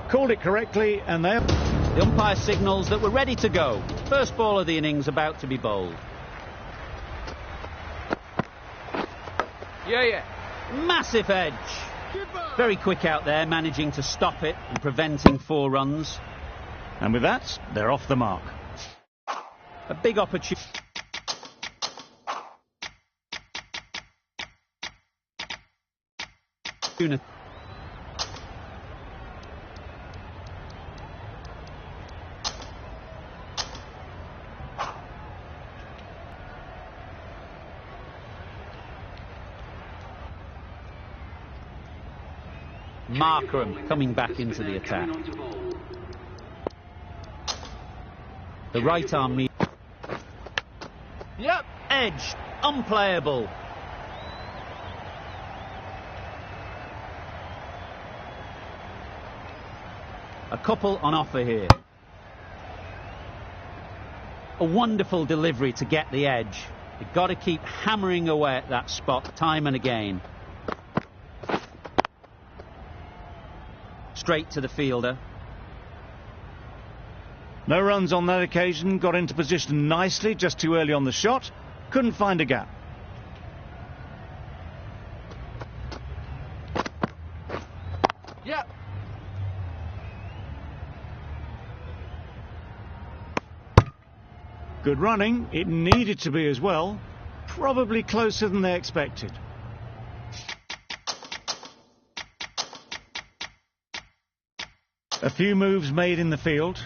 called it correctly, and they... The umpire signals that we're ready to go. First ball of the innings about to be bowled. Yeah. Massive edge. Very quick out there, managing to stop it and preventing 4 runs. And with that, they're off the mark. A big opportunity. Markram coming back into the attack. The right arm meet. Yep. Edge. Unplayable. A couple on offer here. A wonderful delivery to get the edge. You've got to keep hammering away at that spot time and again. Straight to the fielder. No runs on that occasion, got into position nicely, just too early on the shot. Couldn't find a gap. Yep. Good running, it needed to be as well. Probably closer than they expected. A few moves made in the field.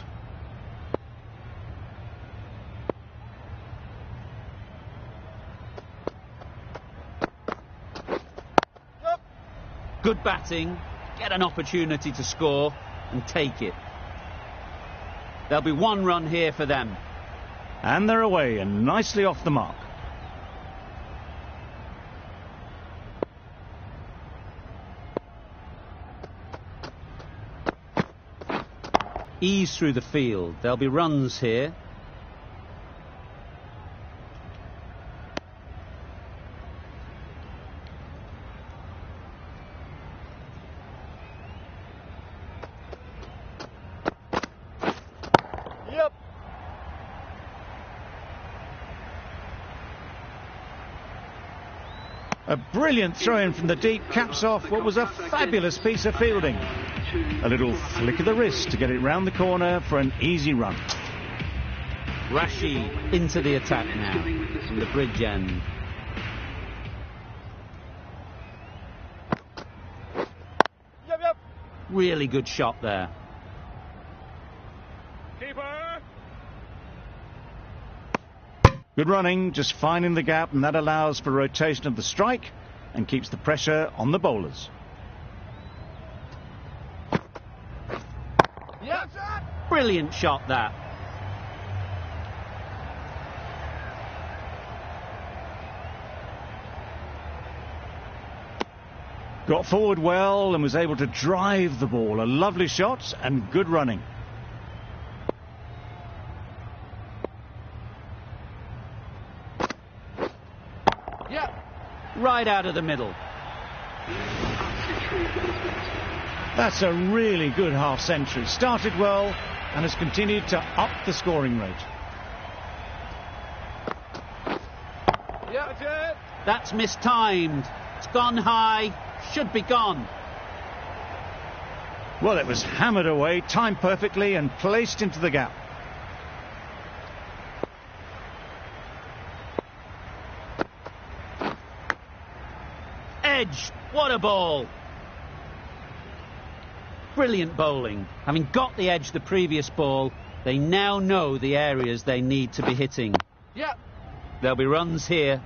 Good batting, get an opportunity to score and take it. There'll be 1 run here for them. And they're away and nicely off the mark. Ease through the field. There'll be runs here. Yep. A brilliant throw-in from the deep caps off what was a fabulous piece of fielding. A little flick of the wrist to get it round the corner for an easy run. Rashid into the attack now from the bridge end. Yep. Really good shot there. Keeper. Good running, just finding the gap, and that allows for rotation of the strike and keeps the pressure on the bowlers. Yep. Brilliant shot that. Got forward well and was able to drive the ball. A lovely shot and good running. Yep. Right out of the middle. That's a really good half-century. Started well and has continued to up the scoring rate. Yep. That's mistimed. It's gone high. Should be gone. Well, it was hammered away, timed perfectly and placed into the gap. Edge. What a ball. Brilliant bowling. Having got the edge the previous ball, they now know the areas they need to be hitting. Yep. There'll be runs here.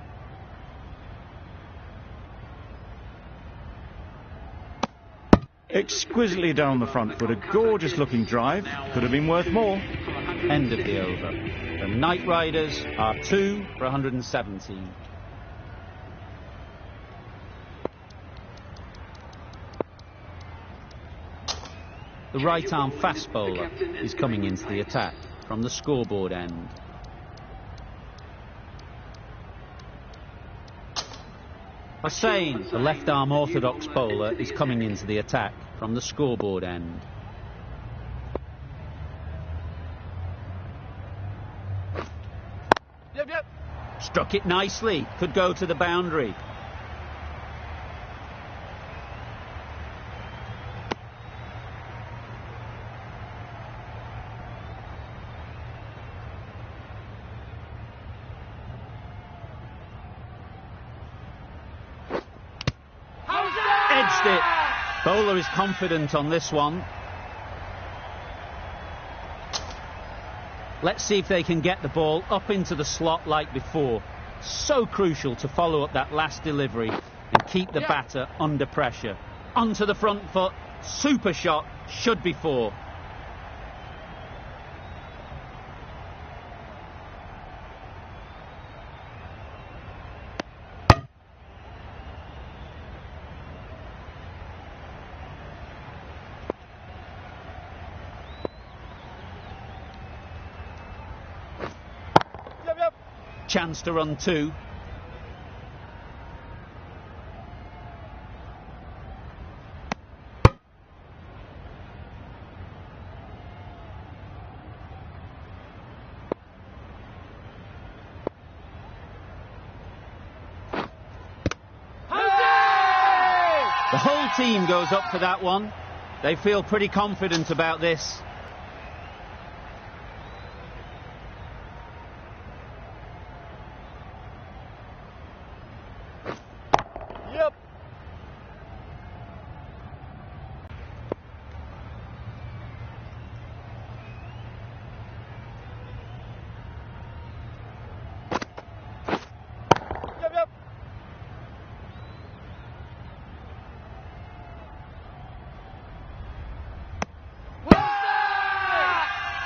Exquisitely down the front foot, a gorgeous looking drive. Could have been worth more. End of the over. The Knight Riders are 2 for 117. The right-arm fast bowler is coming into the attack from the scoreboard end. Hussain, the left-arm orthodox bowler, is coming into the attack from the scoreboard end. Struck it nicely. Could go to the boundary. Edged it. Bowler is confident on this one. Let's see if they can get the ball up into the slot like before. So crucial to follow up that last delivery and keep the batter under pressure. Onto the front foot. Super shot. Should be four. Chance to run two. The whole team goes up for that one. They feel pretty confident about this.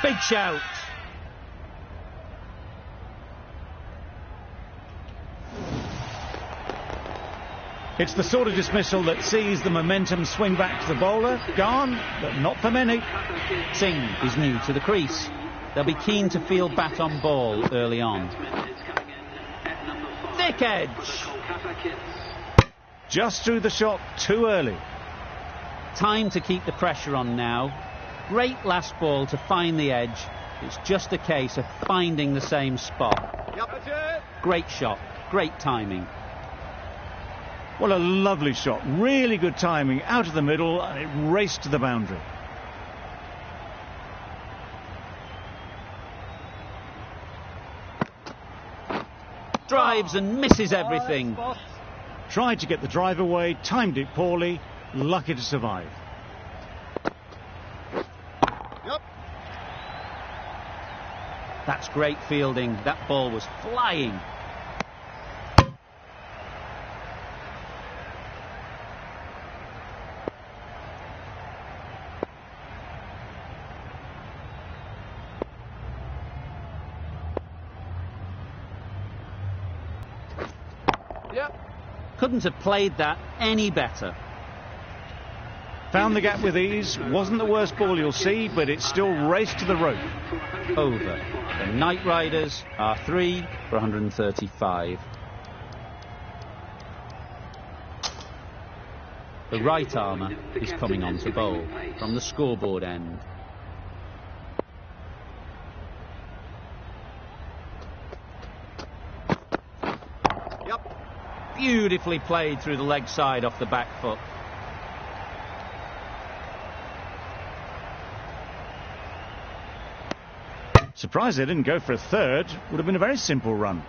Big shout. It's the sort of dismissal that sees the momentum swing back to the bowler. Gone, but not for many. Singh is new to the crease. They'll be keen to field bat on ball early on. Thick edge. Just threw the shot too early. Time to keep the pressure on now. Great last ball to find the edge. It's just a case of finding the same spot. Great shot. Great timing. What a lovely shot. Really good timing. Out of the middle, and it raced to the boundary. Drives and misses everything. Tried to get the drive away, timed it poorly, lucky to survive. That's great fielding. That ball was flying. Couldn't have played that any better. Found the gap with ease. Wasn't the worst ball you'll see, but it still raced to the rope. Over. The Knight Riders are 3 for 135. The right armour is coming on to bowl from the scoreboard end. Beautifully played through the leg side off the back foot. Surprised they didn't go for a third. Would have been a very simple run.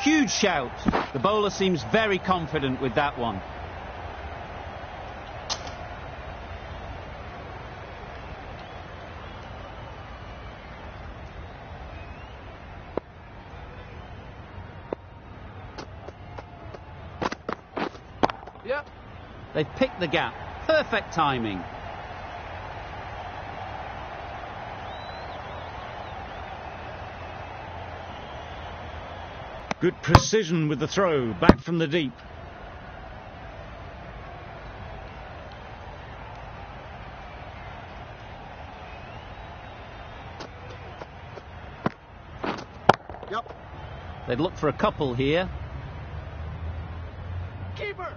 Huge shout. The bowler seems very confident with that one. They've picked the gap. Perfect timing. Good precision with the throw, back from the deep. They'd look for a couple here. Keeper.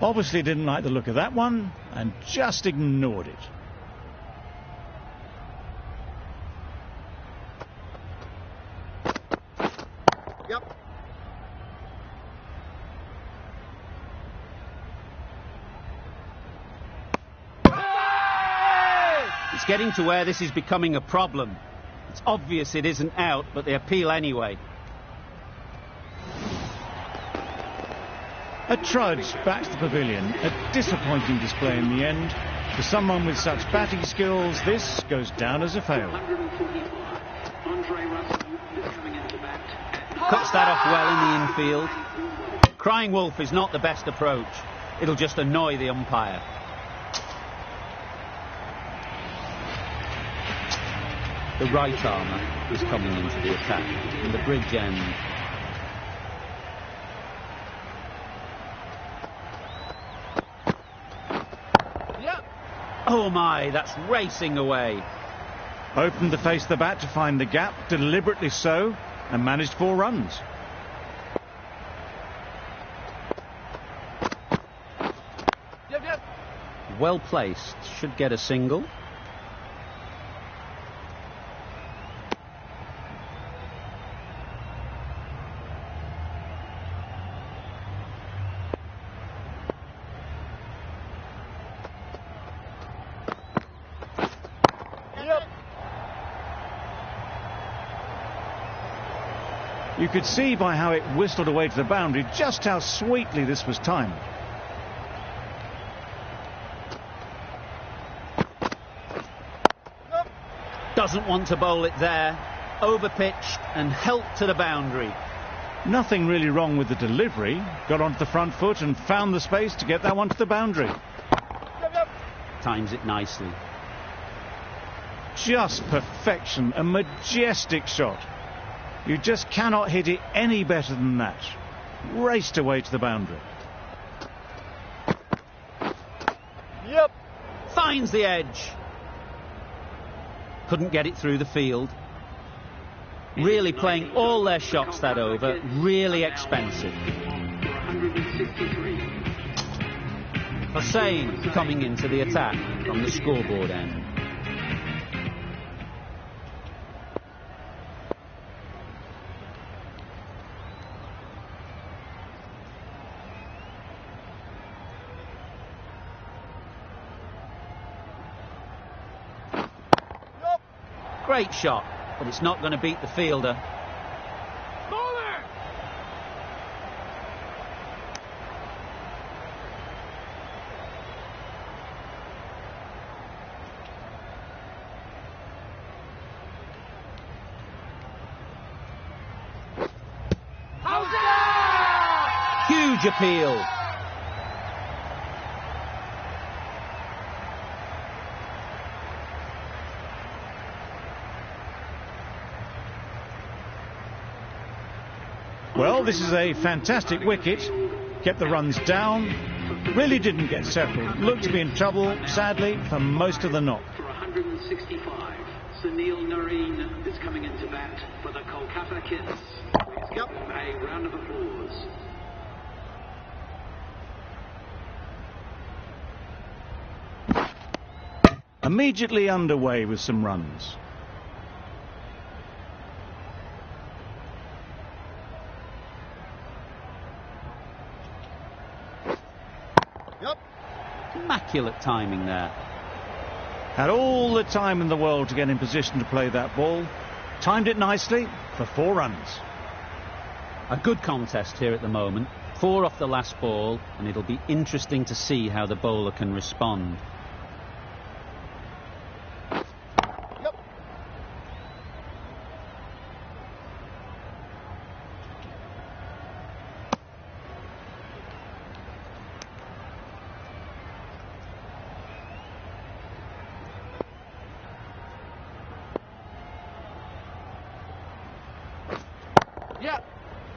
Obviously didn't like the look of that one and just ignored it. Yep. It's getting to where this is becoming a problem. It's obvious it isn't out, but they appeal anyway. A trudge back to the pavilion. A disappointing display in the end. For someone with such batting skills, this goes down as a fail. Cuts that off well in the infield. Crying wolf is not the best approach. It'll just annoy the umpire. The right armour is coming into the attack from the bridge end. Oh my, that's racing away. Opened to face the bat to find the gap, deliberately so, and managed 4 runs. Yep. Well placed, should get a single. You could see by how it whistled away to the boundary just how sweetly this was timed. Doesn't want to bowl it there. Overpitched and helped to the boundary. Nothing really wrong with the delivery. Got onto the front foot and found the space to get that one to the boundary. Times it nicely. Just perfection, a majestic shot. You just cannot hit it any better than that. Raced away to the boundary. Yep. Finds the edge. Couldn't get it through the field. Really playing all their shots that over. Really expensive. Hussain coming into the attack from the scoreboard end. Great shot, but it's not going to beat the fielder. Bowler! Huge appeal. Well, this is a fantastic wicket. Kept the runs down. Really didn't get settled. Looked to be in trouble, sadly, for most of the knock. For 165, Sunil Nareen is coming into bat for the Kolkata Kids. Please give them a round of applause. Immediately underway with some runs. Immaculate timing there. Had all the time in the world to get in position to play that ball. Timed it nicely for 4 runs. A good contest here at the moment. 4 off the last ball, and it'll be interesting to see how the bowler can respond.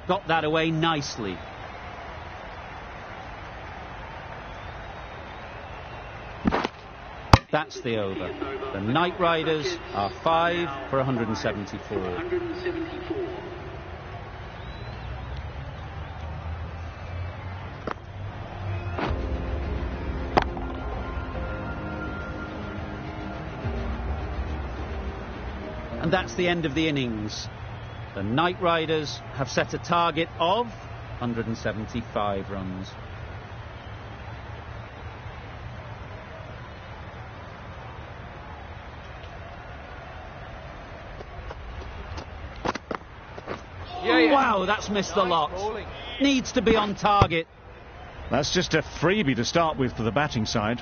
Got that away nicely. That's the over. The Knight Riders are 5 for 174. 174. And that's the end of the innings. The Knight Riders have set a target of 175 runs. Wow, that's missed the lot. Needs to be on target. That's just a freebie to start with for the batting side.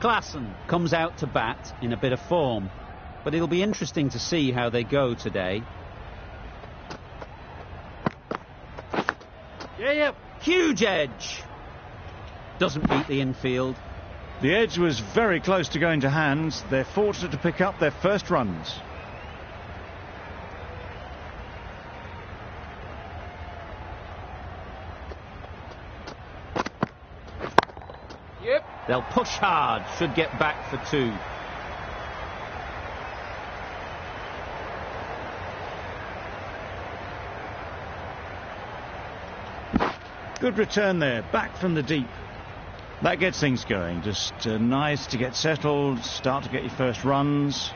Klassen comes out to bat in a bit of form, but it'll be interesting to see how they go today. Huge edge. Doesn't beat the infield. The edge was very close to going to hands. They're fortunate to pick up their first runs. They'll push hard, should get back for 2. Good return there, back from the deep. That gets things going. Just nice to get settled, start to get your first runs.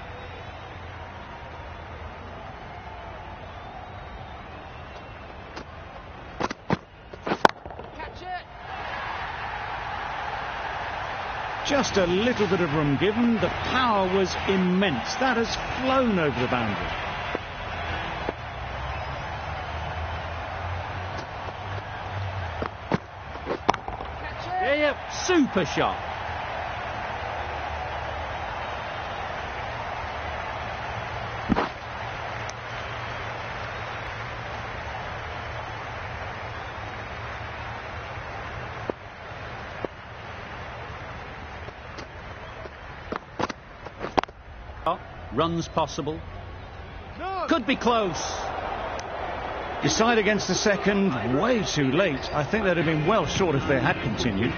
Just a little bit of room given. The power was immense. That has flown over the boundary. Super shot. Runs possible. Could be close. Decide against the second, way too late. I think they'd have been well short if they had continued.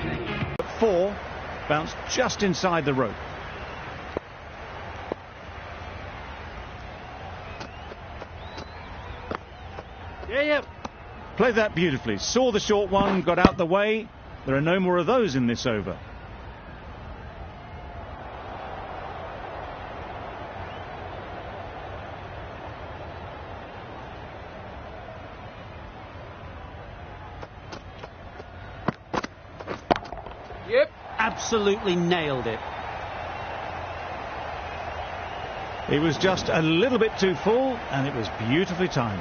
But 4 bounced just inside the rope. Played that beautifully. Saw the short one, got out the way. There are no more of those in this over. Absolutely nailed it. It was just a little bit too full, and it was beautifully timed.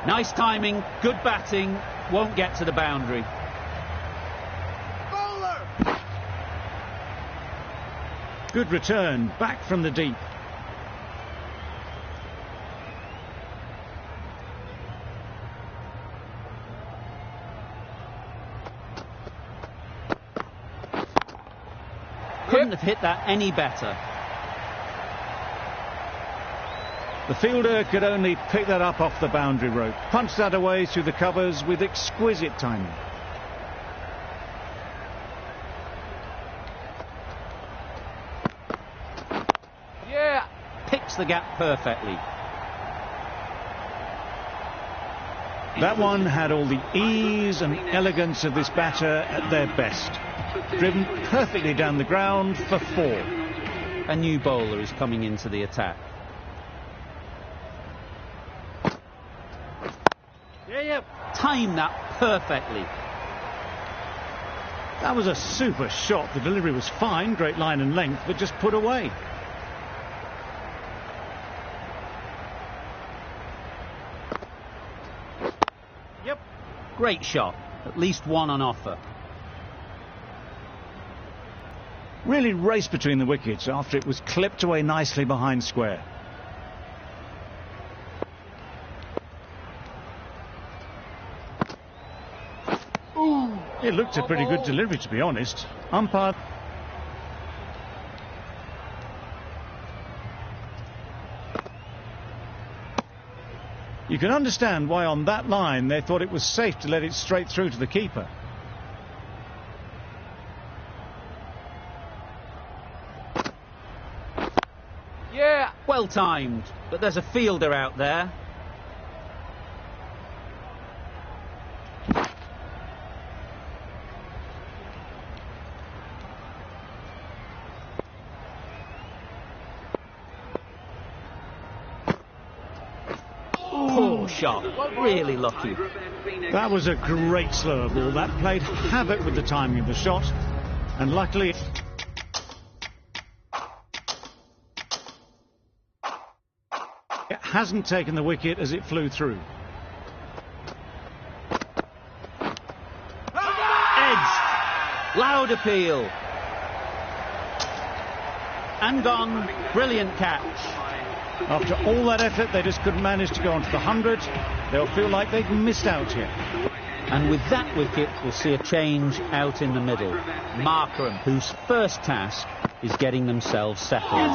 Nice timing, good batting, won't get to the boundary. Bowler! Good return, back from the deep. Couldn't have hit that any better. The fielder could only pick that up off the boundary rope. Punched that away through the covers with exquisite timing. Picks the gap perfectly. That one had all the ease and elegance of this batter at their best. Driven perfectly down the ground for 4. A new bowler is coming into the attack. Timed that perfectly. That was a super shot. The delivery was fine, great line and length, but just put away. Great shot. At least 1 on offer. Really raced between the wickets after it was clipped away nicely behind square. It looked a pretty good delivery, to be honest. Umpire. You can understand why on that line they thought it was safe to let it straight through to the keeper. Well timed, but there's a fielder out there. shot. Really lucky. That was a great slower ball. That played havoc with the timing of the shot. And luckily... it hasn't taken the wicket as it flew through. Edged. Loud appeal. And gone. Brilliant catch. After all that effort, they just couldn't manage to go onto the 100. They'll feel like they've missed out here. And with that wicket, we'll see a change out in the middle. Markram, whose first task is getting themselves settled.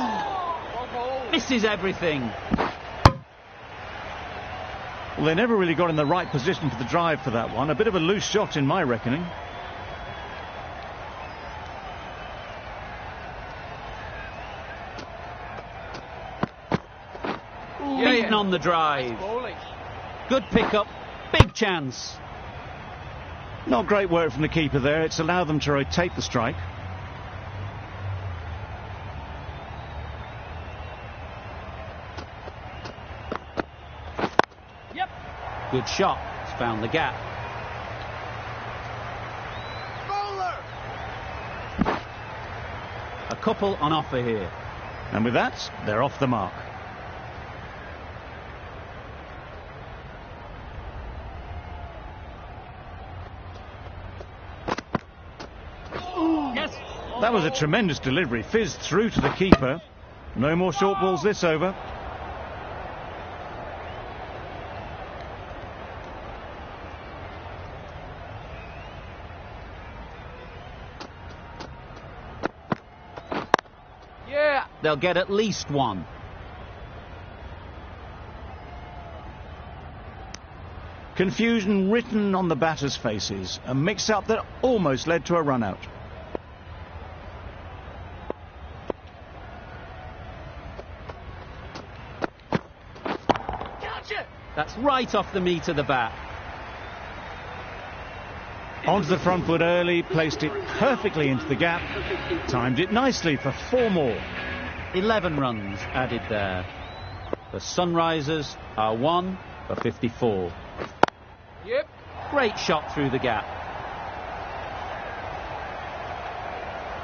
Misses everything. Well, they never really got in the right position for the drive for that one. A bit of a loose shot in my reckoning. Beaten on the drive. Good pickup. Big chance. Not great work from the keeper there. It's allowed them to rotate the strike. Yep. Good shot. It's found the gap. Bowler! A couple on offer here. And with that, they're off the mark. That was a tremendous delivery. Fizzed through to the keeper. No more short balls this over. Yeah! They'll get at least one. Confusion written on the batters' faces. A mix-up that almost led to a run-out. That's right off the meat of the bat. Onto the front foot early, placed it perfectly into the gap, timed it nicely for 4 more. 11 runs added there. The Sunrisers are 1 for 54. Yep. Great shot through the gap.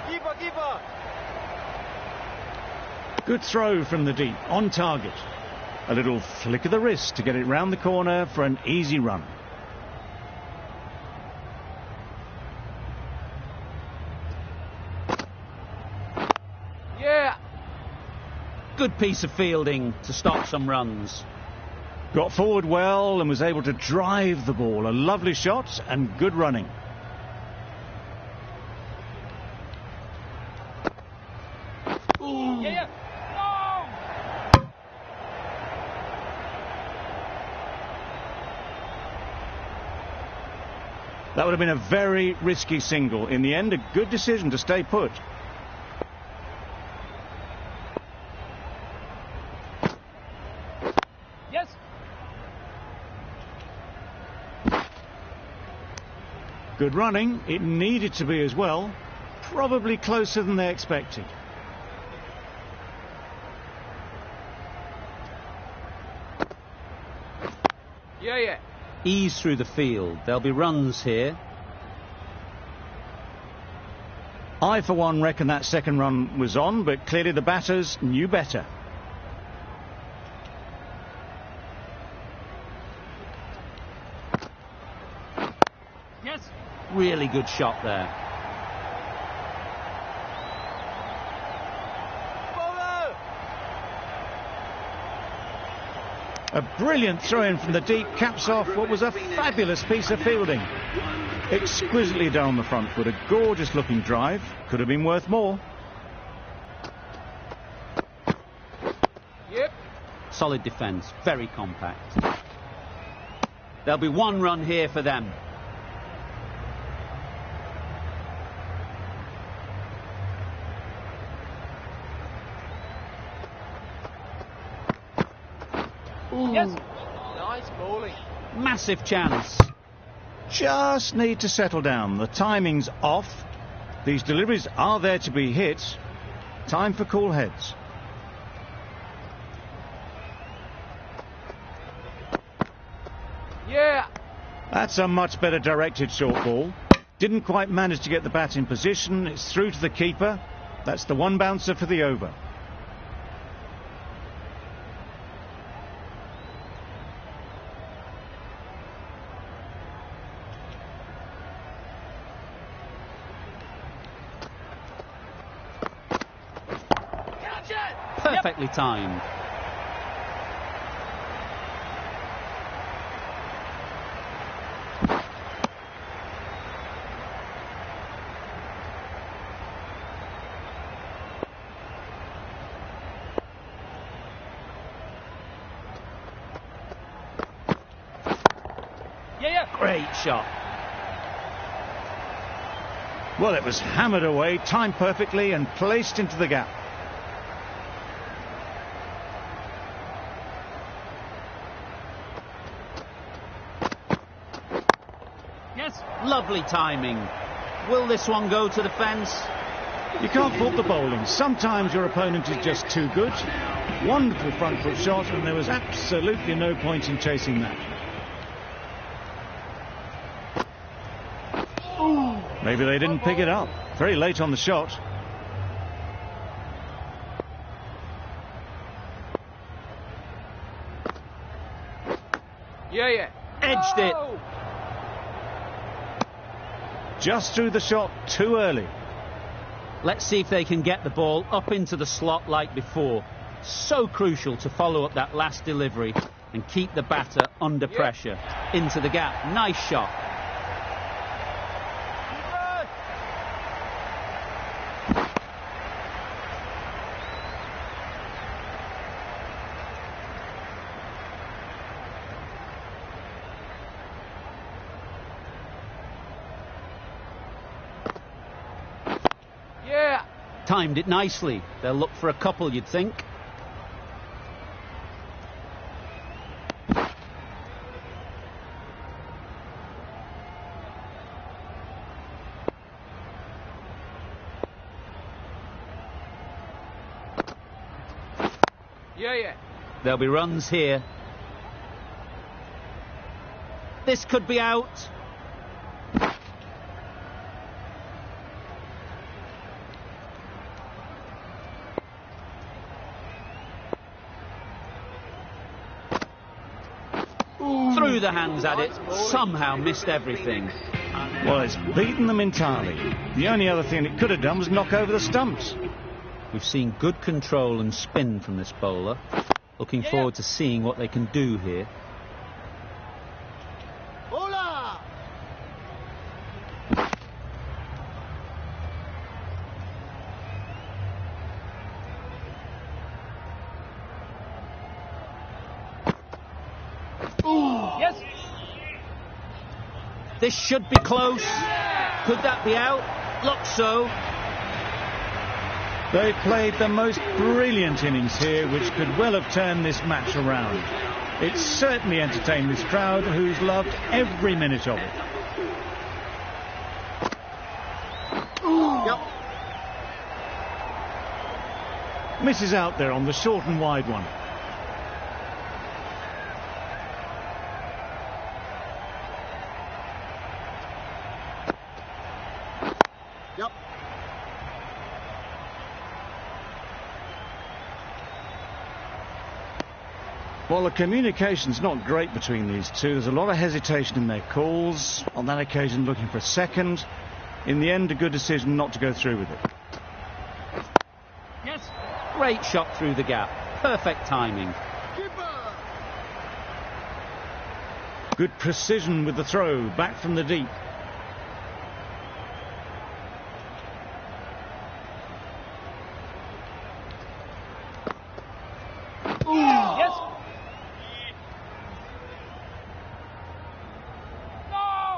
Keeper! Good throw from the deep, on target. A little flick of the wrist to get it round the corner for an easy run. Yeah! Good piece of fielding to stop some runs. Got forward well and was able to drive the ball. A lovely shot and good running. Yeah! That would have been a very risky single. In the end, a good decision to stay put. Yes! Good running. It needed to be as well. Probably closer than they expected. Yeah. Ease through the field. There'll be runs here. I, for one, reckon that second run was on, but clearly the batters knew better. Yes! Really good shot there. Bowler! A brilliant throw-in from the deep caps off what was a fabulous piece of fielding. Exquisitely down the front foot, a gorgeous looking drive. Could have been worth more. Yep. Solid defence, very compact. There'll be 1 run here for them. Yes! Nice bowling. Massive chance. Just need to settle down. The timing's off. These deliveries are there to be hit. Time for cool heads. That's a much better directed short ball. Didn't quite manage to get the bat in position. It's through to the keeper. That's the one bouncer for the over. Perfectly timed. Great shot. Well, it was hammered away, timed perfectly and placed into the gap. Lovely timing. Will this one go to the fence? You can't fault the bowling. Sometimes your opponent is just too good. Wonderful front foot shot, and there was absolutely no point in chasing that. Maybe they didn't pick it up. Very late on the shot. Yeah. Edged it. Just threw the shot too early. Let's see if they can get the ball up into the slot like before. So crucial to follow up that last delivery and keep the batter under pressure. Into the gap. Nice shot. Timed it nicely. They'll look for a couple, you'd think. Yeah. There'll be runs here. This could be out. Threw the hands at it, somehow missed everything. Well, it's beaten them entirely. The only other thing it could have done was knock over the stumps. We've seen good control and spin from this bowler. Looking forward to seeing what they can do here. This should be close. Could that be out? Looks so. They played the most brilliant innings here, which could well have turned this match around. It certainly entertained this crowd, who's loved every minute of it. Misses out there on the short and wide one. Well, the communication's not great between these two. There's a lot of hesitation in their calls. On that occasion, looking for a second. In the end, a good decision not to go through with it. Yes. Great shot through the gap. Perfect timing. Good precision with the throw, back from the deep.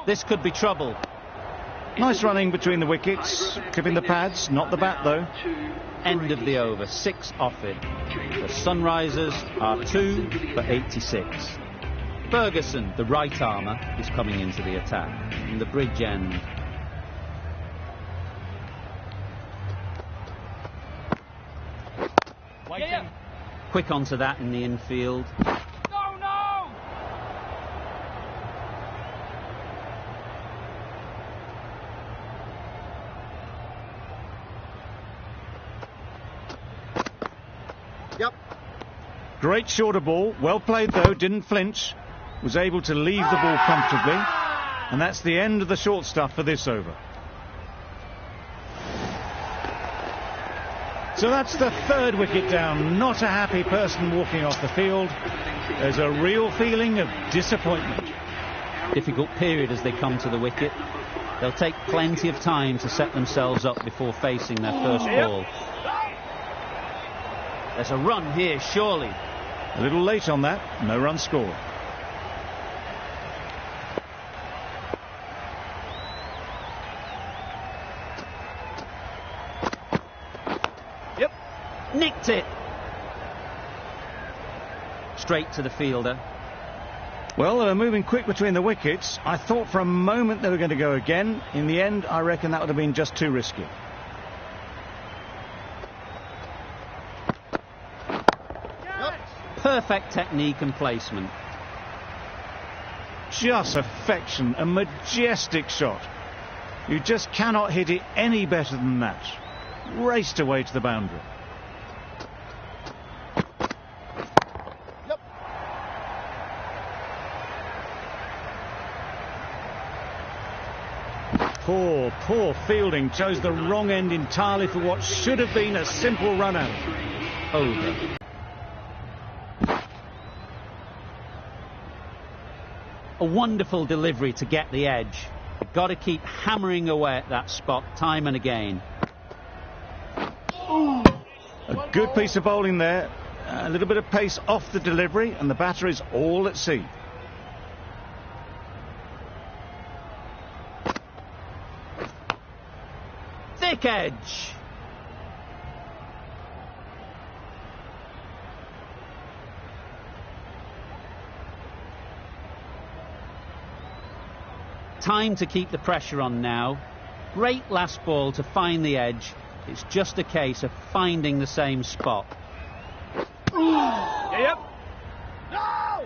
This could be trouble. Nice running between the wickets, clipping the pads, not the bat though. End of the over, 6 off it. The Sunrisers are 2 for 86. Ferguson, the right armour, is coming into the attack in the bridge end. Quick onto that in the infield. Great shorter ball, well played though, didn't flinch, was able to leave the ball comfortably, and that's the end of the short stuff for this over. So that's the third wicket down. Not a happy person walking off the field. There's a real feeling of disappointment. Difficult period as they come to the wicket. They'll take plenty of time to set themselves up before facing their first ball. There's a run here, surely. A little late on that, no run scored. Yep, nicked it. Straight to the fielder. Well, they were moving quick between the wickets. I thought for a moment they were going to go again. In the end, I reckon that would have been just too risky. Perfect technique and placement. Just perfection, a majestic shot. You just cannot hit it any better than that. Raced away to the boundary. Poor fielding. Chose the wrong end entirely for what should have been a simple run out. Over. A wonderful delivery to get the edge. You've got to keep hammering away at that spot time and again. A good piece of bowling there. A little bit of pace off the delivery, and the batter is all at sea. Thick edge. Time to keep the pressure on now. Great last ball to find the edge. It's just a case of finding the same spot. Yep. No!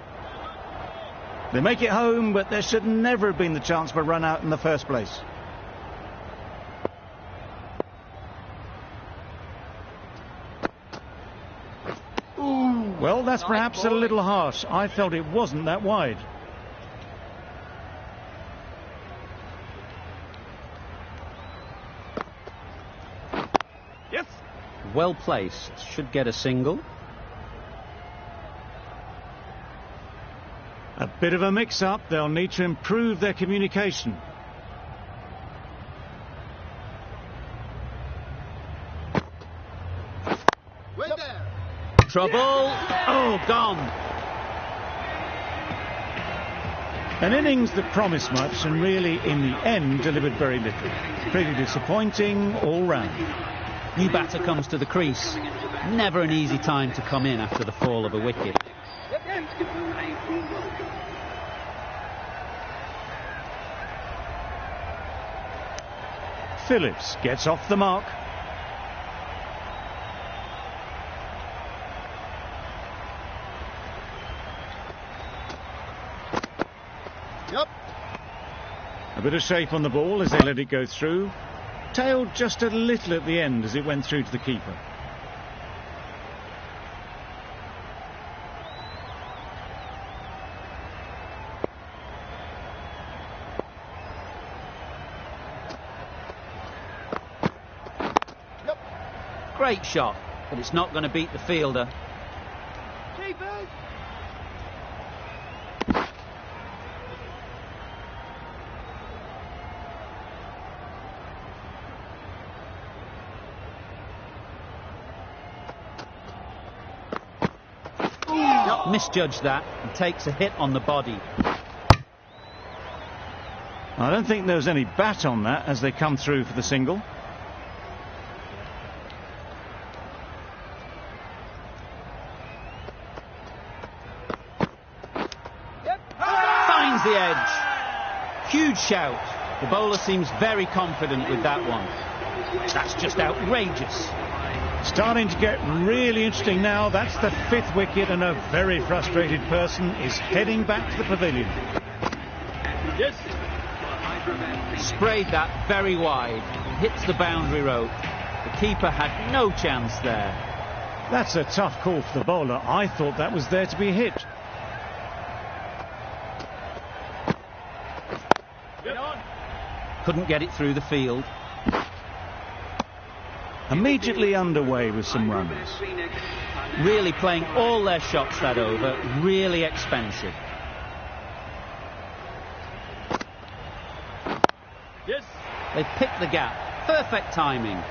They make it home, but there should never have been the chance for a run out in the first place. Well, that's perhaps a little harsh. I felt it wasn't that wide. Yes. Well placed. Should get a single. A bit of a mix-up. They'll need to improve their communication. Trouble. Oh, gone. An innings that promised much and really, in the end, delivered very little. Pretty disappointing all round. New batter comes to the crease. Never an easy time to come in after the fall of a wicket. Phillips gets off the mark. A bit of shape on the ball as they let it go through. Tailed just a little at the end as it went through to the keeper. Great shot, but it's not going to beat the fielder. Misjudged that and takes a hit on the body. I don't think there was any bat on that as they come through for the single. Finds the edge. Huge shout. The bowler seems very confident with that one. That's just outrageous. Starting to get really interesting now. That's the fifth wicket, and a very frustrated person is heading back to the pavilion. Yes. Sprayed that very wide. Hits the boundary rope. The keeper had no chance there. That's a tough call for the bowler. I thought that was there to be hit. Couldn't get it through the field. Immediately underway with some runs. Really playing all their shots that over. Really expensive. Yes. They picked the gap. Perfect timing.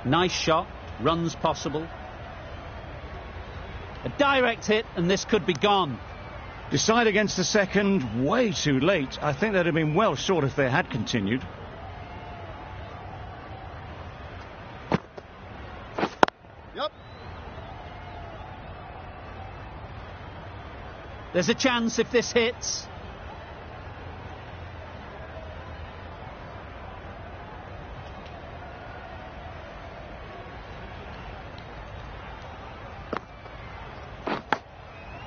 Nice shot, runs possible. A direct hit and this could be gone. Decide against the second, way too late. I think they'd have been well short if they had continued. Yep. There's a chance if this hits.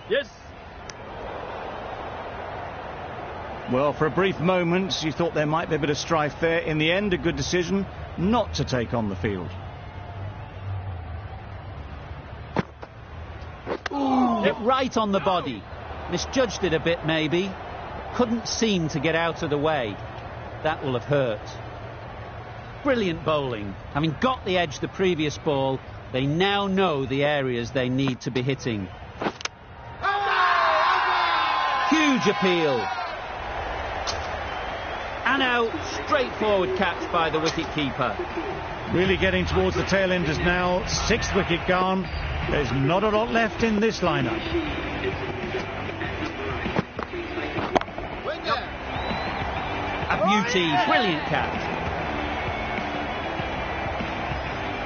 Yes. Well, for a brief moment, you thought there might be a bit of strife there. In the end, a good decision not to take on the field. Ooh, hit right on the body. Misjudged it a bit, maybe. Couldn't seem to get out of the way. That will have hurt. Brilliant bowling. Having got the edge the previous ball, they now know the areas they need to be hitting. Huge appeal. And out, straightforward catch by the wicket-keeper. Really getting towards the tail enders now. 6th wicket gone. There's not a lot left in this lineup. A beauty, brilliant catch.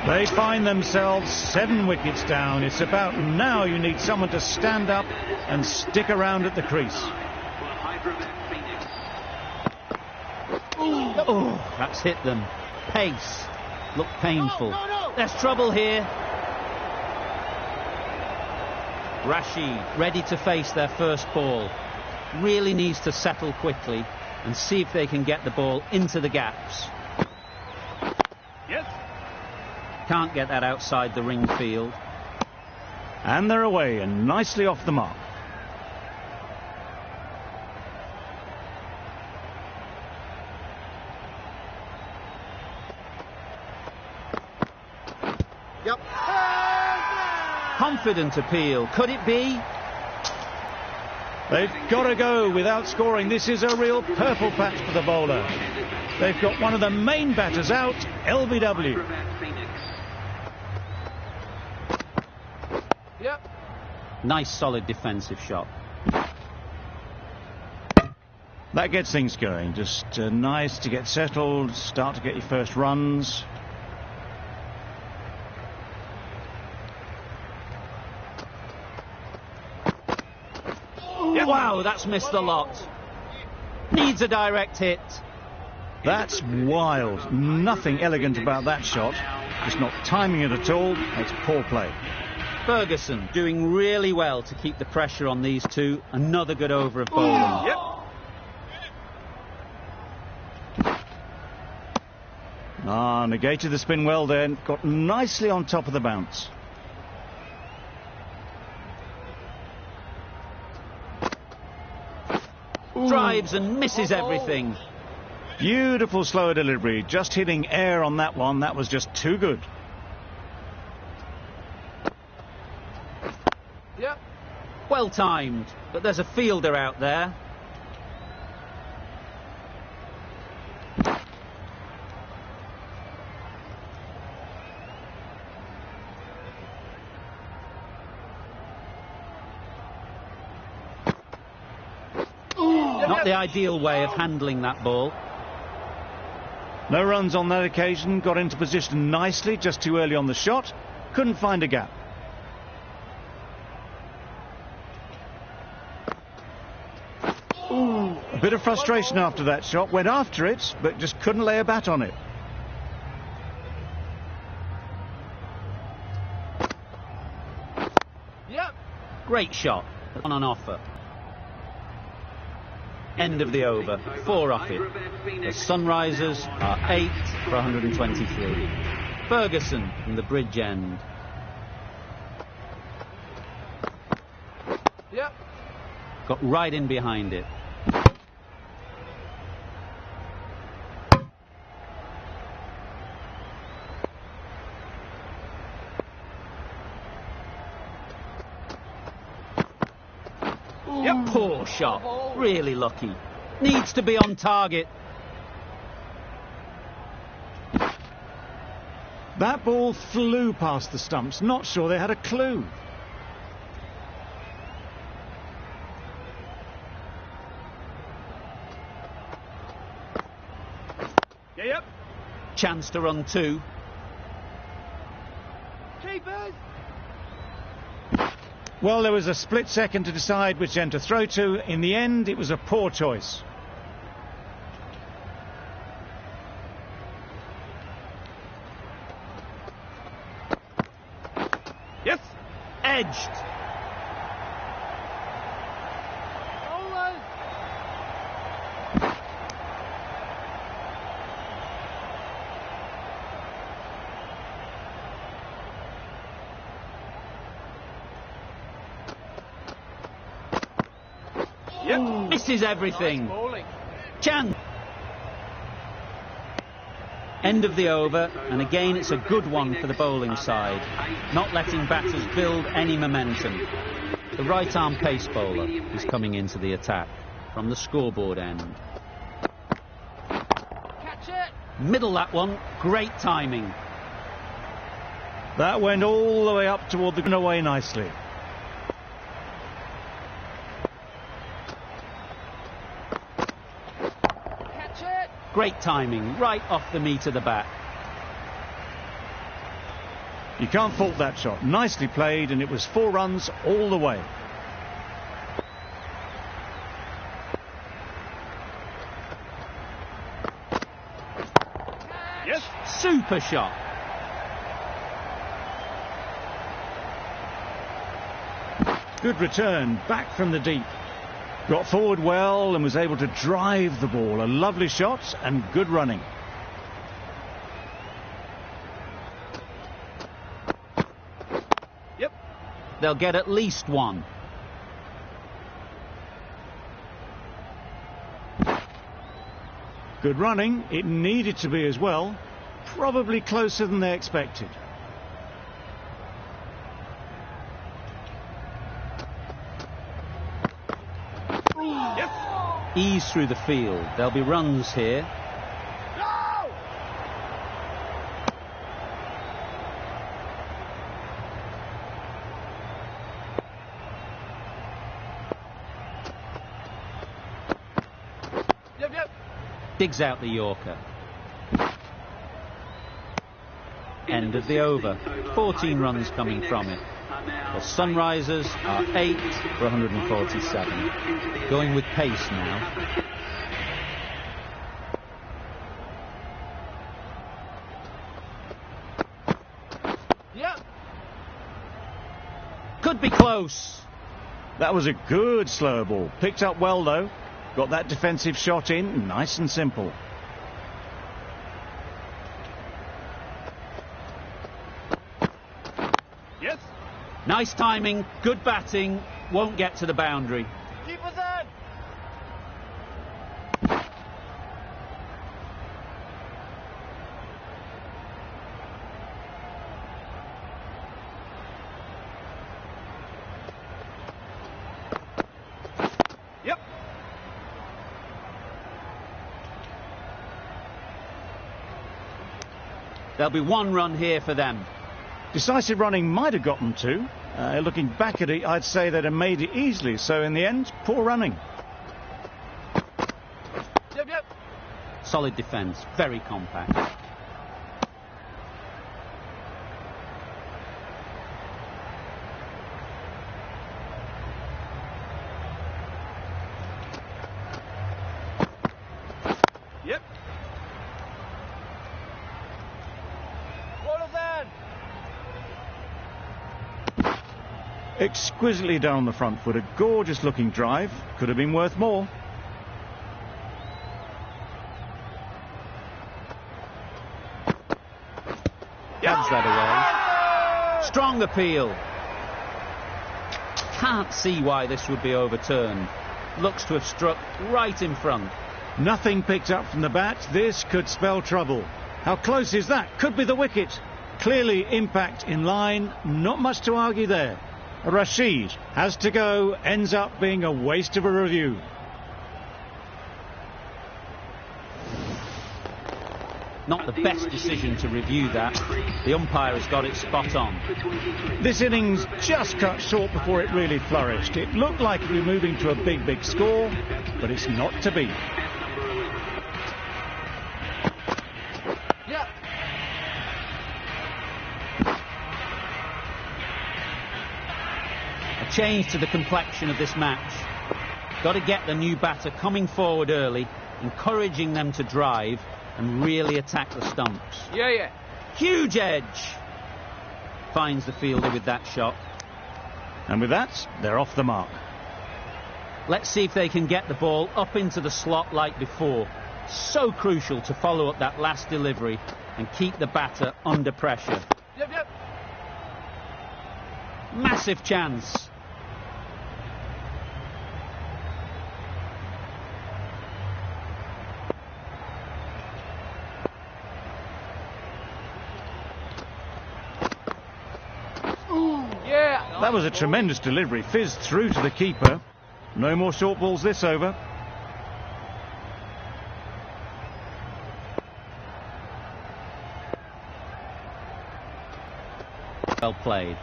They find themselves 7 wickets down. It's about now you need someone to stand up and stick around at the crease. Oh, that's hit them. Pace. Look painful. There's trouble here. Rashid ready to face their first ball. Really needs to settle quickly and see if they can get the ball into the gaps. Yes. Can't get that outside the ring field. And they're away and nicely off the mark. Yep. Confident appeal. Could it be? They've got to go without scoring. This is a real purple patch for the bowler. They've got one of the main batters out, LBW. Yep. Nice solid defensive shot. That gets things going. Just nice to get settled, start to get your first runs. Wow, that's missed the lot. Needs a direct hit. That's wild. Nothing elegant about that shot. Just not timing it at all. It's poor play. Ferguson doing really well to keep the pressure on these two. Another good over of bowling. Yep. Negated the spin well then. Got nicely on top of the bounce. Drives and misses everything. Beautiful slower delivery. Just hitting air on that one. That was just too good. Yep. Well timed, but there's a fielder out there. Not the ideal way of handling that ball. No runs on that occasion. Got into position nicely, just too early on the shot. Couldn't find a gap. A bit of frustration after that shot. Went after it, but just couldn't lay a bat on it. Yep. Great shot on offer. End of the over, 4 off it. The Sunrisers are 8 for 123. Ferguson from the bridge end. Yep. Got right in behind it. Yep. Poor shot, really lucky. Needs to be on target. That ball flew past the stumps. Not sure they had a clue. Yep. Chance to run 2. Keepers. Well, there was a split second to decide which end to throw to. In the end, it was a poor choice. Yes. Edged. Bowlers. Yep. Misses everything. Nice bowling. Chance. End of the over, and again it's a good one for the bowling side, not letting batters build any momentum. The right arm pace bowler is coming into the attack from the scoreboard end. Catch it. Middle that one, great timing. That went all the way up toward the away nicely. Catch it. Great timing, right off the meat of the bat. You can't fault that shot. Nicely played, and it was 4 runs all the way. Yes. Super shot. Good return, back from the deep. Got forward well and was able to drive the ball. A lovely shot and good running. Yep. They'll get at least 1. Good running. It needed to be as well. Probably closer than they expected. Yes. Ease through the field. There'll be runs here. No. Yep. Digs out the Yorker. End of the over. 14 runs coming from it. The Sunrisers are 8 for 147. Going with pace now. Yep. Could be close. That was a good slow ball. Picked up well though. Got that defensive shot in, nice and simple. Yes. Nice timing, good batting, won't get to the boundary. Keepers in. Yep. There'll be 1 run here for them. Decisive running might have got them 2. Looking back at it, I'd say they'd have made it easily. So in the end, poor running. Yep. Solid defence, very compact. Yep. Bowlers in. Exquisitely down the front foot, a gorgeous looking drive. Could have been worth more. Heads that away. Strong appeal. Can't see why this would be overturned. Looks to have struck right in front. Nothing picked up from the bat. This could spell trouble. How close is that? Could be the wicket. Clearly impact in line. Not much to argue there. Rashid has to go. Ends up being a waste of a review. Not the best decision to review that. The umpire has got it spot on. This innings just cut short before it really flourished. It looked like we were moving to a big score, but it's not to be. Yep. A change to the complexion of this match. Got to get the new batter coming forward early, encouraging them to drive and really attack the stumps. Yeah. Huge edge. Finds the fielder with that shot. And with that, they're off the mark. Let's see if they can get the ball up into the slot like before. So crucial to follow up that last delivery and keep the batter under pressure. Yep. Massive chance. That was a tremendous delivery. Fizzed through to the keeper. No more short balls this over. Well played.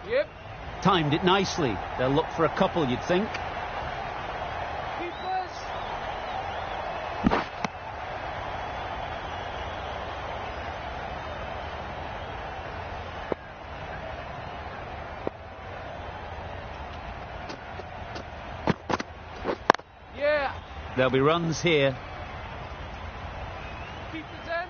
Yep. Timed it nicely. They'll look for a couple, you'd think. Keepers. Yeah. There'll be runs here. Keepers in.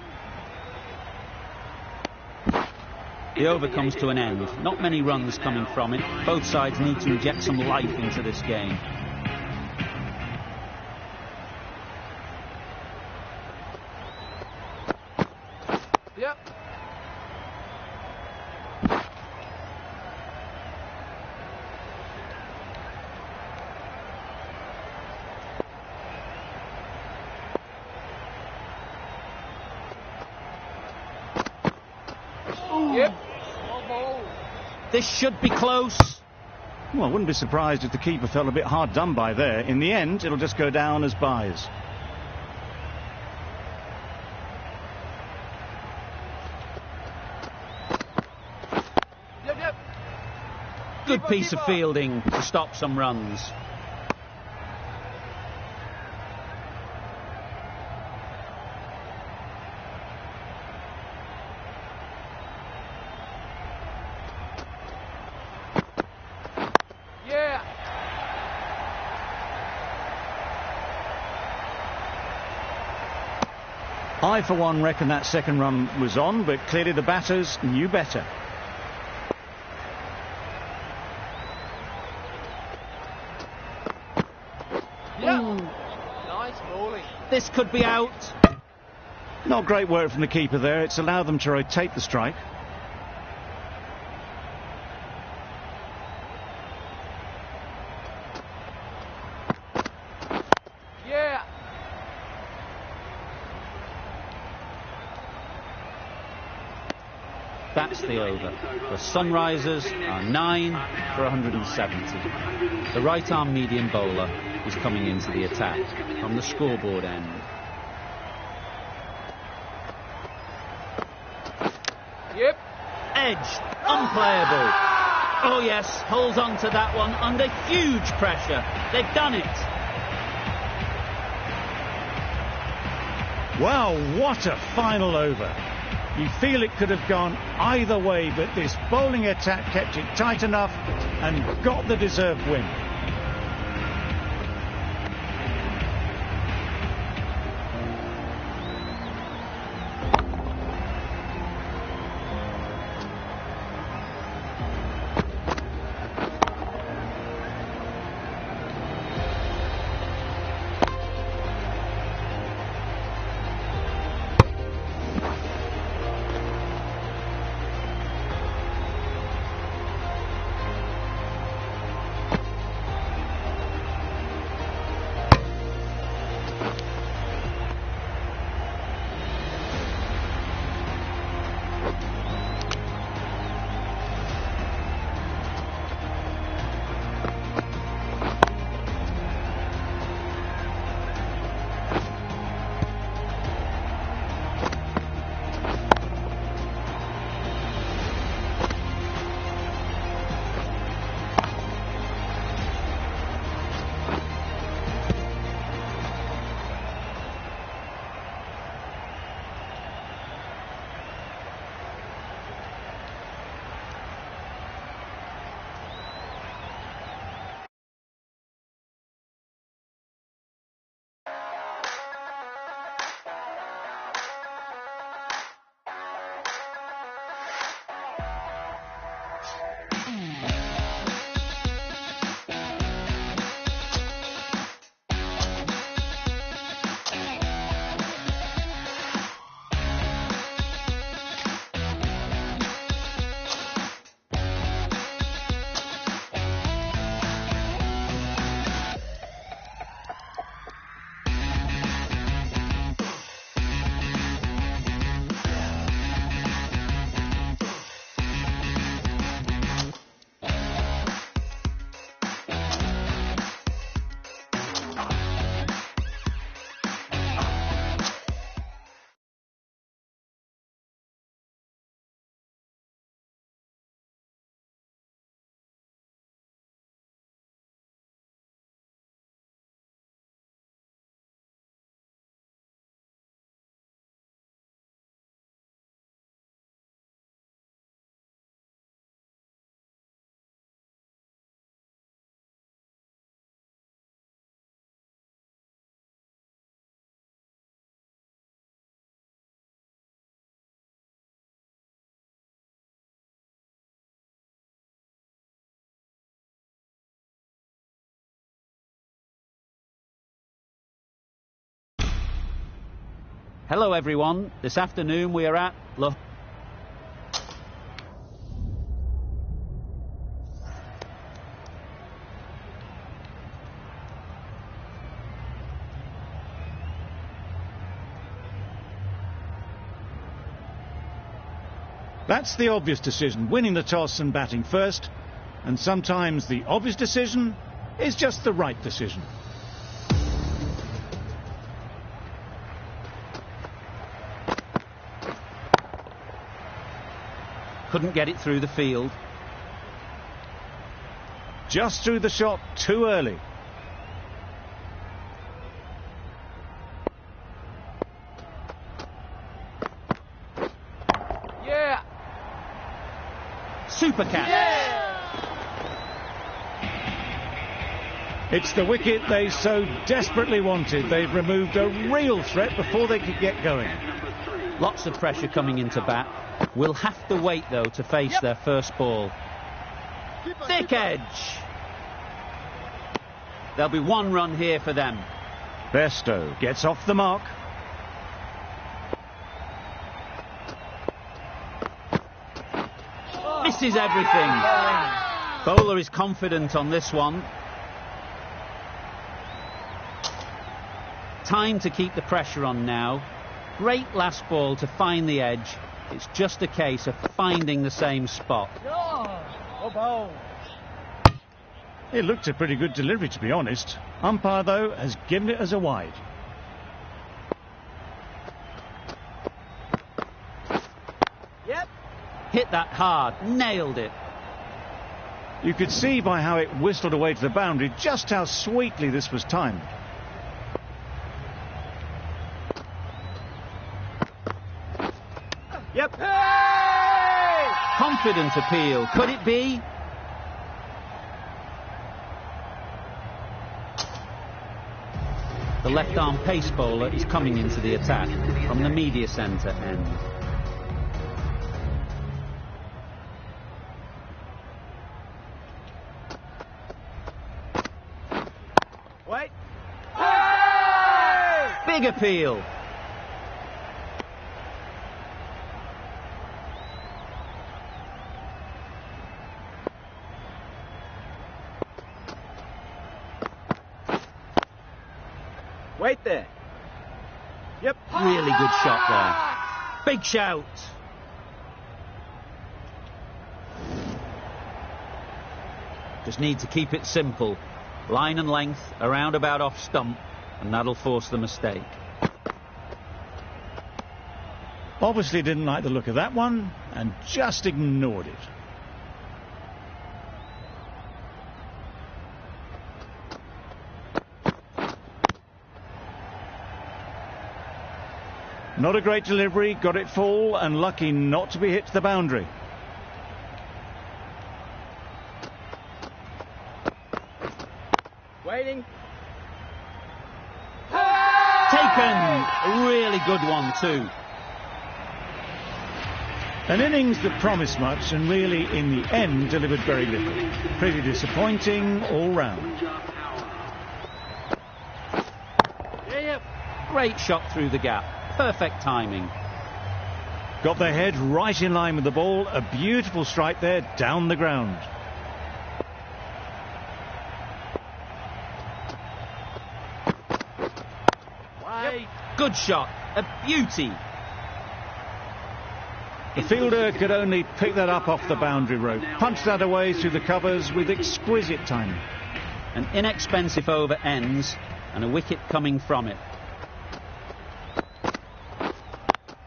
The over comes to an end. Not many runs coming from it. Both sides need to inject some life into this game. Yep. Yep. Small ball. This should be close. Well, I wouldn't be surprised if the keeper felt a bit hard done by there. In the end, it'll just go down as byes. Yep. Good piece of fielding to stop some runs. Yeah. I, for one, reckon that second run was on, but clearly the batters knew better. Yep. Nice bowling. This could be out. Not great work from the keeper there. It's allowed them to rotate the strike. Yeah. That's the over. The Sunrisers are 9 for 170. The right-arm medium bowler is coming into the attack from the scoreboard end. Yep. Edge, unplayable. Oh yes, holds on to that one under huge pressure. They've done it. Wow, what a final over. You feel it could have gone either way, but this bowling attack kept it tight enough and got the deserved win. Hello everyone, this afternoon we are at That's the obvious decision, winning the toss and batting first. And sometimes the obvious decision is just the right decision. Couldn't get it through the field. Just threw the shot too early. Yeah. Super catch. Yeah. It's the wicket they so desperately wanted. They've removed a real threat before they could get going. Lots of pressure coming into bat. Will have to wait though to face their first ball. Thick edge. There'll be one run here for them. Besto gets off the mark. Misses everything. Bowler is confident on this one. Time to keep the pressure on now. Great last ball to find the edge. It's just a case of finding the same spot. It looked a pretty good delivery, to be honest. Umpire, though, has given it as a wide. Yep. Hit that hard, nailed it. You could see by how it whistled away to the boundary just how sweetly this was timed. Yep. Hey! Confident appeal. Could it be? The left-arm pace bowler is coming into the attack from the media centre end. Wait. Hey! Big appeal. Wait there. Yep. Really good shot there. Big shout. Just need to keep it simple. Line and length, around about off stump, and that'll force the mistake. Obviously didn't like the look of that one and just ignored it. Not a great delivery, got it full and lucky not to be hit to the boundary. Waiting. Taken. A really good one too. An innings that promised much and really in the end delivered very little. Pretty disappointing all round. Yep. Great shot through the gap. Perfect timing. Got their head right in line with the ball. A beautiful strike there down the ground. Yep. Good shot. A beauty. The fielder could only pick that up off the boundary rope. Punched that away through the covers with exquisite timing. An inexpensive over ends and a wicket coming from it.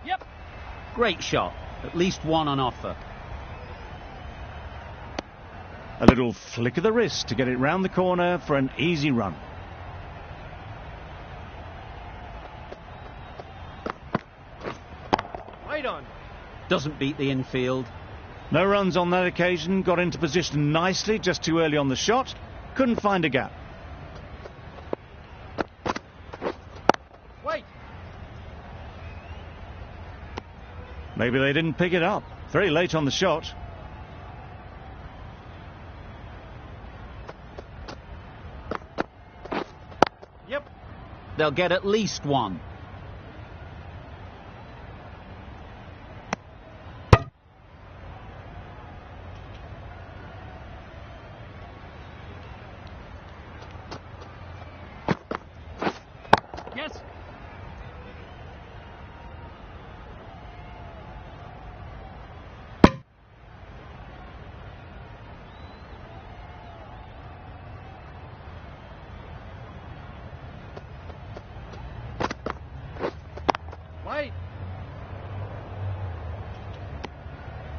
Yep. Great shot. At least one on offer. A little flick of the wrist to get it round the corner for an easy run. Right on. Doesn't beat the infield. No runs on that occasion. Got into position nicely just too early on the shot. Couldn't find a gap. Wait. Maybe they didn't pick it up. Very late on the shot. Yep. They'll get at least one. Yes. Wait.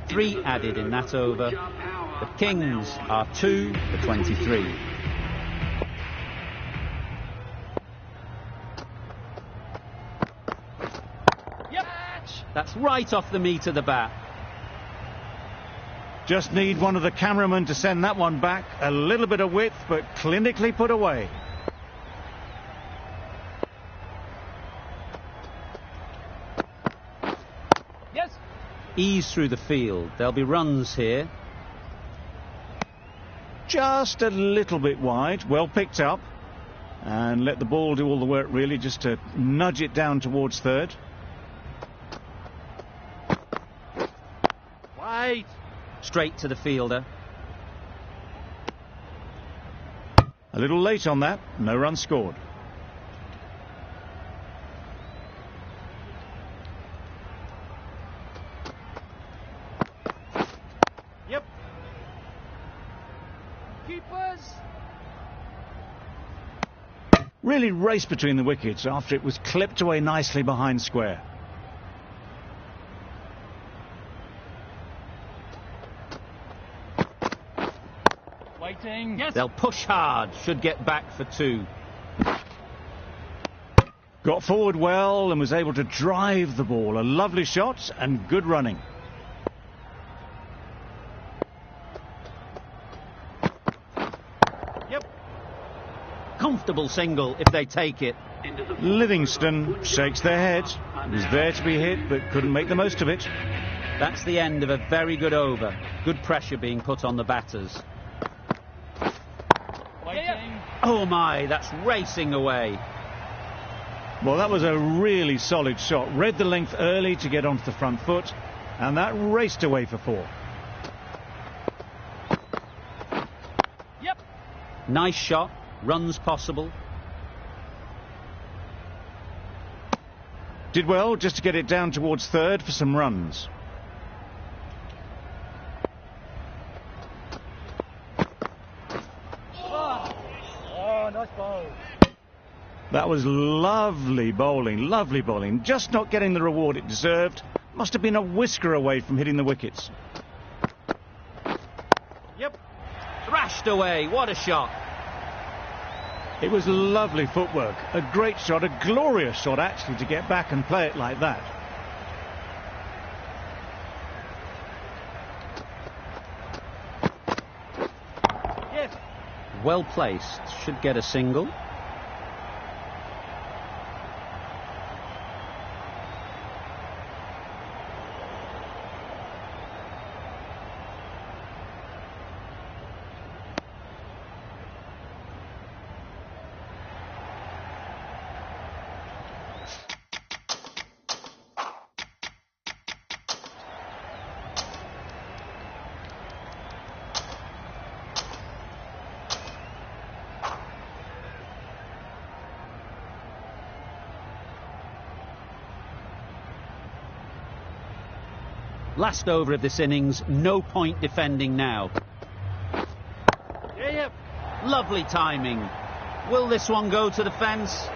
3 added in that over. The Kings are 2 for 23. Yep. That's right off the meat of the bat. Just need one of the cameramen to send that one back. A little bit of width, but clinically put away. Yes. Ease through the field. There'll be runs here. Just a little bit wide. Well picked up. And let the ball do all the work, really, just to nudge it down towards third. Wait. Straight to the fielder. A little late on that. No run scored. Yep. Keepers. Really raced between the wickets after it was clipped away nicely behind square. Waiting. Yes. They'll push hard. Should get back for 2. Got forward well and was able to drive the ball. A lovely shot and good running. Yep. Comfortable single if they take it. Livingston shakes their head. It was there to be hit, but couldn't make the most of it. That's the end of a very good over. Good pressure being put on the batters. Waiting. Oh my, that's racing away. Well, that was a really solid shot. Read the length early to get onto the front foot, and that raced away for 4. Yep. Nice shot. Runs possible. Did well just to get it down towards third for some runs. Oh, nice ball. That was lovely bowling, just not getting the reward it deserved. Must have been a whisker away from hitting the wickets. Yep. Thrashed away. What a shot. It was lovely footwork, a great shot, a glorious shot actually, to get back and play it like that. Yes. Well placed. Should get a single. Last over of this innings, no point defending now. Yeah, yep. Lovely timing. Will this one go to the fence?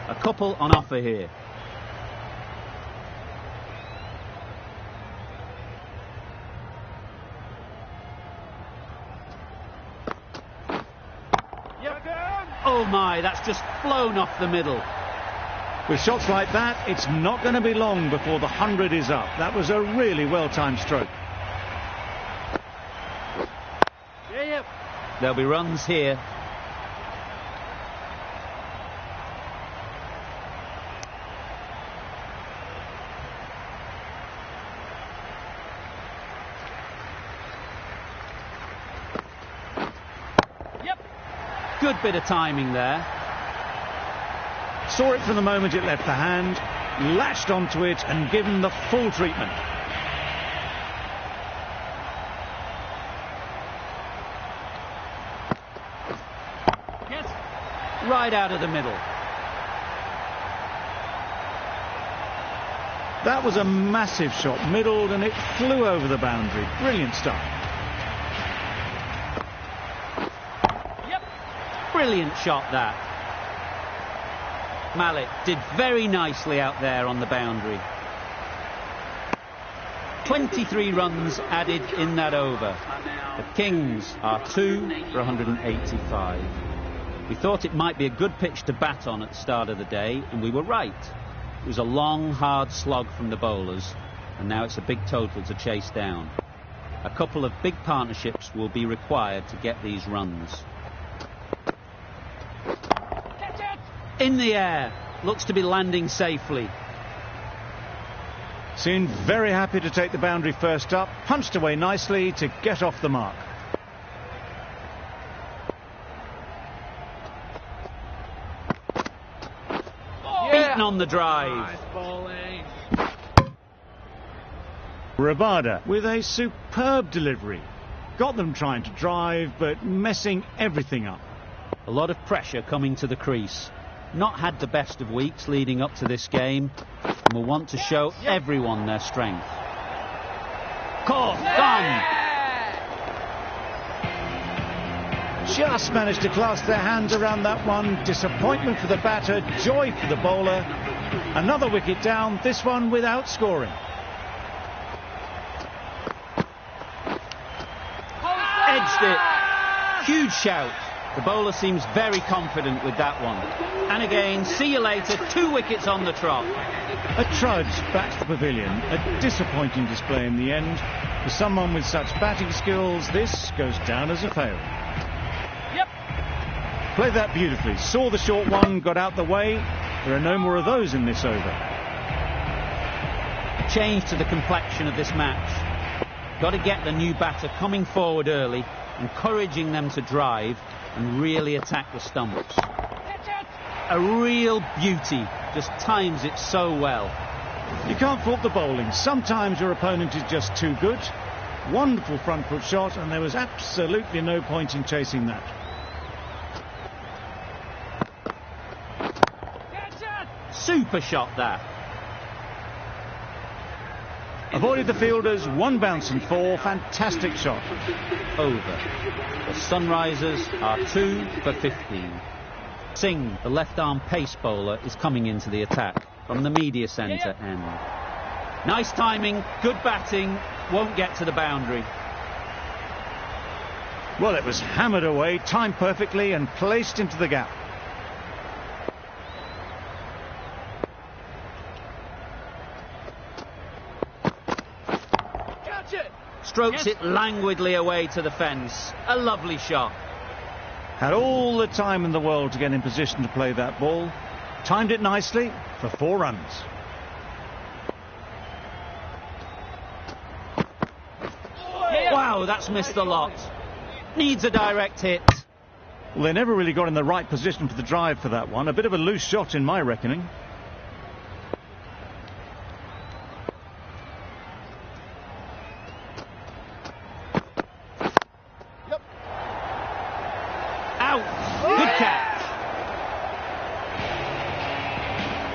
A couple on offer here. Yep. Oh my, that's just flown off the middle. With shots like that, it's not going to be long before the 100 is up. That was a really well-timed stroke. Yeah, yep. There'll be runs here. Yep. Good bit of timing there. Saw it from the moment it left the hand, latched onto it and given the full treatment. right out of the middle. That was a massive shot, middled, and it flew over the boundary. Brilliant stuff. Yep. Brilliant shot, that. Mallet did very nicely out there on the boundary. 23 runs added in that over. The Kings are 2 for 185. We thought it might be a good pitch to bat on at the start of the day, and we were right. It was a long, hard slog from the bowlers, and now it's a big total to chase down. A couple of big partnerships will be required to get these runs. In the air, looks to be landing safely. Seemed very happy to take the boundary first up, punched away nicely to get off the mark. Beaten on the drive. Nice bowling. Rabada with a superb delivery. Got them trying to drive, but messing everything up. A lot of pressure coming to the crease. Not had the best of weeks leading up to this game, and will want to show everyone their strength. Caught, gone. Just managed to clasp their hands around that one. Disappointment for the batter, joy for the bowler. Another wicket down, this one without scoring. Edged it. Huge shout. The bowler seems very confident with that one. And again, see you later, 2 wickets on the trot. A trudge back to the pavilion. A disappointing display in the end. For someone with such batting skills, this goes down as a fail. Yep. Played that beautifully. Saw the short one, got out the way. There are no more of those in this over. Change to the complexion of this match. Got to get the new batter coming forward early, encouraging them to drive and really attack the stumps. A real beauty, just times it so well. You can't fault the bowling. Sometimes your opponent is just too good. Wonderful front foot shot, and there was absolutely no point in chasing that. Super shot, that. Avoided the fielders, 1 bounce and 4. Fantastic shot. Over. The Sunrisers are 2 for 15. Singh, the left-arm pace bowler, is coming into the attack from the media centre end. Nice timing, good batting, won't get to the boundary. Well, it was hammered away, timed perfectly and placed into the gap. Strokes it languidly away to the fence. A lovely shot. Had all the time in the world to get in position to play that ball. Timed it nicely for 4 runs. Wow, that's missed a lot. Needs a direct hit. Well, they never really got in the right position for the drive for that one. A bit of a loose shot in my reckoning.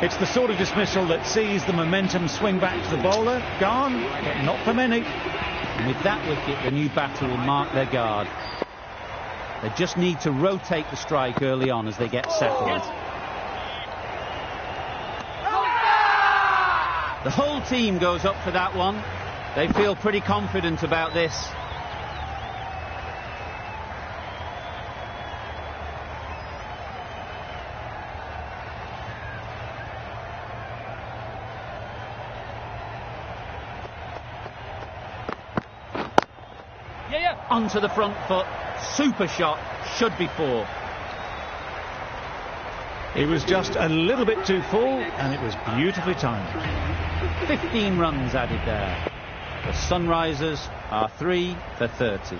It's the sort of dismissal that sees the momentum swing back to the bowler. Gone, but not for many. And with that wicket, the new batter will mark their guard. They just need to rotate the strike early on as they get settled. The whole team goes up for that one. They feel pretty confident about this. Onto the front foot, super shot, should be 4. It was just a little bit too full, and it was beautifully timed. 15 runs added there. The Sunrisers are 3 for 30.